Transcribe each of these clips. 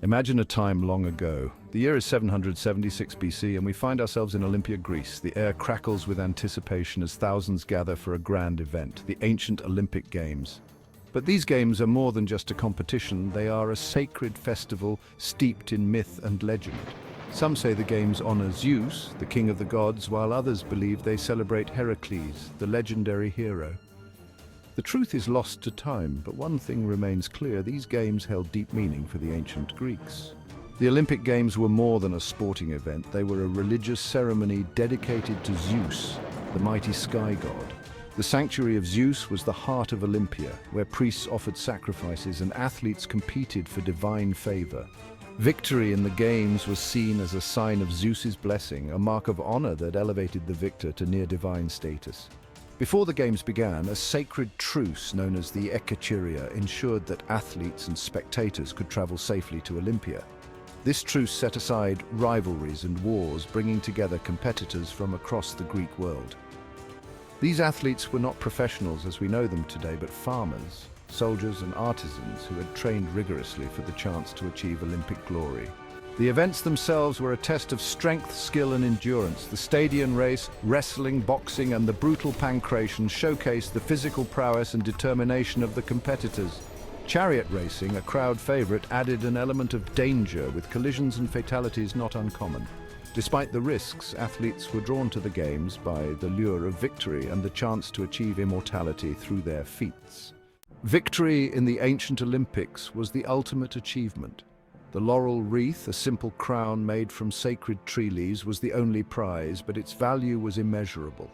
Imagine a time long ago. The year is 776 BC and we find ourselves in Olympia, Greece. The air crackles with anticipation as thousands gather for a grand event, the ancient Olympic Games. But these games are more than just a competition, they are a sacred festival steeped in myth and legend. Some say the games honor Zeus, the king of the gods, while others believe they celebrate Heracles, the legendary hero. The truth is lost to time, but one thing remains clear: these games held deep meaning for the ancient Greeks. The Olympic Games were more than a sporting event, they were a religious ceremony dedicated to Zeus, the mighty sky god. The sanctuary of Zeus was the heart of Olympia, where priests offered sacrifices and athletes competed for divine favor. Victory in the games was seen as a sign of Zeus's blessing, a mark of honor that elevated the victor to near-divine status. Before the games began, a sacred truce known as the Ekachiria ensured that athletes and spectators could travel safely to Olympia. This truce set aside rivalries and wars, bringing together competitors from across the Greek world. These athletes were not professionals as we know them today, but farmers, soldiers and artisans who had trained rigorously for the chance to achieve Olympic glory. The events themselves were a test of strength, skill and endurance. The stadium race, wrestling, boxing and the brutal Pankration showcased the physical prowess and determination of the competitors. Chariot racing, a crowd favorite, added an element of danger, with collisions and fatalities not uncommon. Despite the risks, athletes were drawn to the games by the lure of victory and the chance to achieve immortality through their feats. Victory in the ancient Olympics was the ultimate achievement. The laurel wreath, a simple crown made from sacred tree leaves, was the only prize, but its value was immeasurable.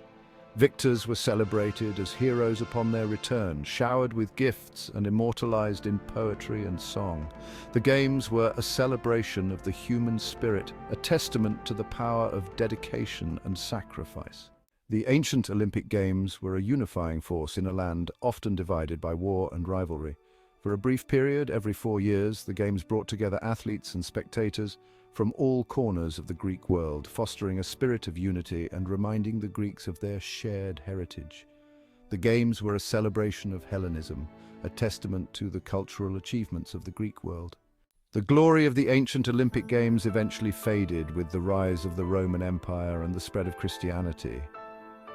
Victors were celebrated as heroes upon their return, showered with gifts and immortalized in poetry and song. The games were a celebration of the human spirit, a testament to the power of dedication and sacrifice. The ancient Olympic Games were a unifying force in a land often divided by war and rivalry. For a brief period, every 4 years, the Games brought together athletes and spectators from all corners of the Greek world, fostering a spirit of unity and reminding the Greeks of their shared heritage. The Games were a celebration of Hellenism, a testament to the cultural achievements of the Greek world. The glory of the ancient Olympic Games eventually faded with the rise of the Roman Empire and the spread of Christianity.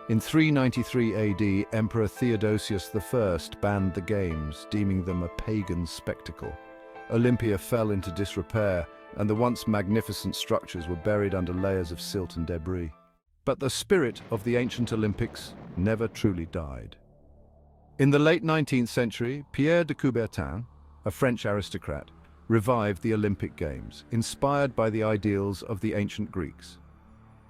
In 393 AD, Emperor Theodosius I banned the Games, deeming them a pagan spectacle. Olympia fell into disrepair, and the once magnificent structures were buried under layers of silt and debris. But the spirit of the ancient Olympics never truly died. In the late 19th century, Pierre de Coubertin, a French aristocrat, revived the Olympic Games, inspired by the ideals of the ancient Greeks.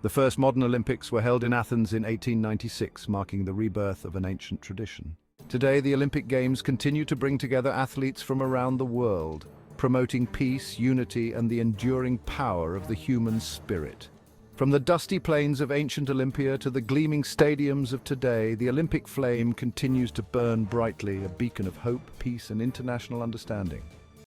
The first modern Olympics were held in Athens in 1896, marking the rebirth of an ancient tradition. Today, the Olympic Games continue to bring together athletes from around the world, promoting peace, unity, and the enduring power of the human spirit. From the dusty plains of ancient Olympia to the gleaming stadiums of today, the Olympic flame continues to burn brightly, a beacon of hope, peace, and international understanding.